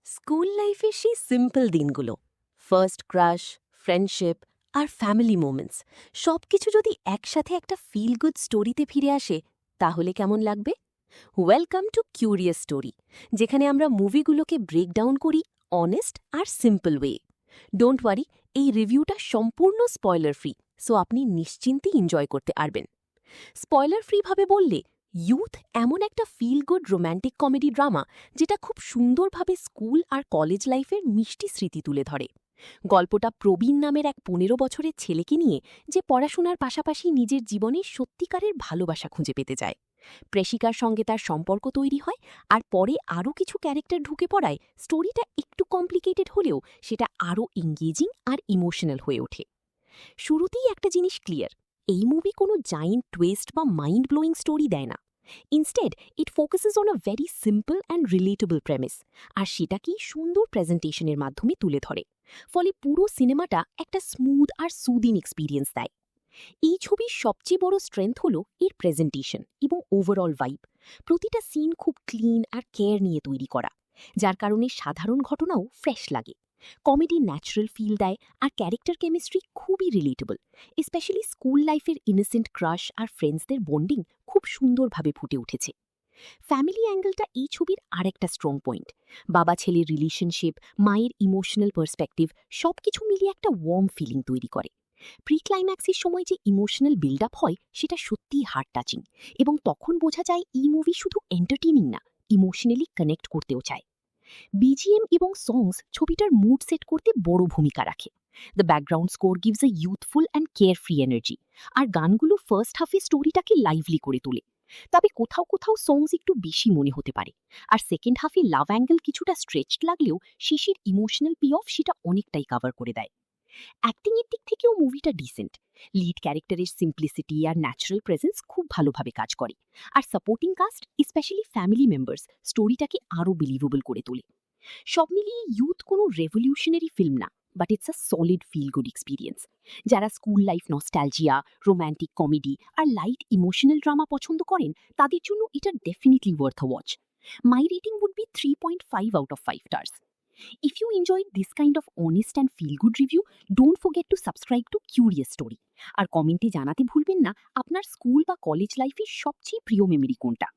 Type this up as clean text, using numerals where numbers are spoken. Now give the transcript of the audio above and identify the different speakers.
Speaker 1: School লাইফের সেই simple দিনগুলো, ফার্স্ট ক্রাশ, ফ্রেন্ডশিপ আর ফ্যামিলি মোমেন্টস সবকিছু যদি একসাথে একটা ফিল গুড স্টোরিতে ফিরে আসে তাহলে কেমন লাগবে? ওয়েলকাম টু কিউরিয়াস স্টোরি, যেখানে আমরা মুভিগুলোকে ব্রেকডাউন করি অনেস্ট আর সিম্পল ওয়ে। ডোন্ট ওয়ারি, এই রিভিউটা সম্পূর্ণ স্পয়লার ফ্রি, সো আপনি নিশ্চিন্তে এনজয় করতে পারবেন। স্পয়লার ফ্রি ভাবে বললে, ইউথ এমন একটা feel good romantic comedy drama যেটা খুব সুন্দরভাবে স্কুল আর কলেজ লাইফের মিষ্টি স্মৃতি তুলে ধরে। গল্পটা প্রবীণ নামের এক ১৫ বছরের ছেলেকে নিয়ে, যে পড়াশোনার পাশাপাশি নিজের জীবনে সত্যিকারের ভালোবাসা খুঁজে পেতে যায়। প্রেষিকার সঙ্গে তার সম্পর্ক তৈরি হয়, আর পরে আরও কিছু ক্যারেক্টার ঢুকে পড়ায় স্টোরিটা একটু কমপ্লিকেটেড হলেও সেটা আরও এঙ্গেজিং আর ইমোশনাল হয়ে ওঠে। শুরুতেই একটা জিনিস ক্লিয়ার, এই মুভি কোনো জায়েন্ট টুইস্ট বা মাইন্ড ব্লোয়িং স্টোরি দেয় না। Instead it focuses on a very simple and relatable premise, আর সেটাকেই সুন্দর প্রেজেন্টেশনের মাধ্যমে তুলে ধরে। ফলে পুরো সিনেমাটা একটা স্মুথ আর সুদিং এক্সপিরিয়েন্স দেয়। এই ছবির সবচেয়ে বড় স্ট্রেংথ হল এর প্রেজেন্টেশন এবং ওভারঅল ভাইব। প্রতিটা সিন খুব ক্লিন আর কেয়ার নিয়ে তৈরি করা, যার কারণে সাধারণ ঘটনাও ফ্রেশ লাগে। কমেডি ন্যাচারাল ফিল দেয়, আর ক্যারেক্টার কেমিস্ট্রি খুবই রিলেটেবল। স্পেশালি স্কুল লাইফের ইনোসেন্ট ক্রাশ আর ফ্রেন্ডসদের বন্ডিং খুব সুন্দরভাবে ফুটে উঠেছে। ফ্যামিলি অ্যাঙ্গেলটা এই ছবির আরেকটা স্ট্রং পয়েন্ট। বাবা ছেলের রিলেশনশিপ, মায়ের ইমোশনাল পার্সপেক্টিভ সবকিছু মিলিয়ে একটা ওয়ার্ম ফিলিং তৈরি করে। প্রি ক্লাইম্যাক্সের সময় যে ইমোশনাল বিল্ড আপ হয় সেটা সত্যিই হার্ট টাচিং, এবং তখন বোঝা যায় এই মুভি শুধু এন্টারটেইনিং না, ইমোশনালি কানেক্ট করতেও চায়। বিজিএম এবং সংস ছবিটার মুড সেট করতে বড় ভূমিকা রাখে। The background score gives a youthful and care free energy, আর গানগুলো ফার্স্ট হাফে স্টোরিটাকে লাইভলি করে তোলে। তবে কোথাও কোথাও সংস একটু বেশি মনে হতে পারে, আর সেকেন্ড হাফে লাভ অ্যাঙ্গেল কিছুটা স্ট্রেচড লাগলেও শেষের ইমোশনাল পি অফ সেটা অনেকটাই কভার করে দেয়। অ্যাক্টিংয়ের দিক থেকেও মুভিটা ডিসেন্ট। লিড ক্যারেক্টারের সিম্পলিসিটি আর ন্যাচারাল প্রেজেন্স খুব ভালোভাবে কাজ করে, আর supporting cast specially family members স্টোরিটাকে আরও বিলিভেবল করে তোলে। সব মিলিয়ে ইউথ কোনো রেভলিউশনারি ফিল্ম না, but it's a solid feel good experience. যারা school life nostalgia, romantic comedy আর লাইট ইমোশনাল ড্রামা পছন্দ করেন, তাদের জন্য এটা definitely worth a watch. My rating would be 3.5 out of 5 stars. If you enjoyed this kind of honest and feel-good review, don't forget to subscribe to Curious Story. আর কমেন্টে জানাতে ভুলবেন না আপনার স্কুল বা কলেজ লাইফের সবচেয়ে প্রিয় মেমরি কোনটা।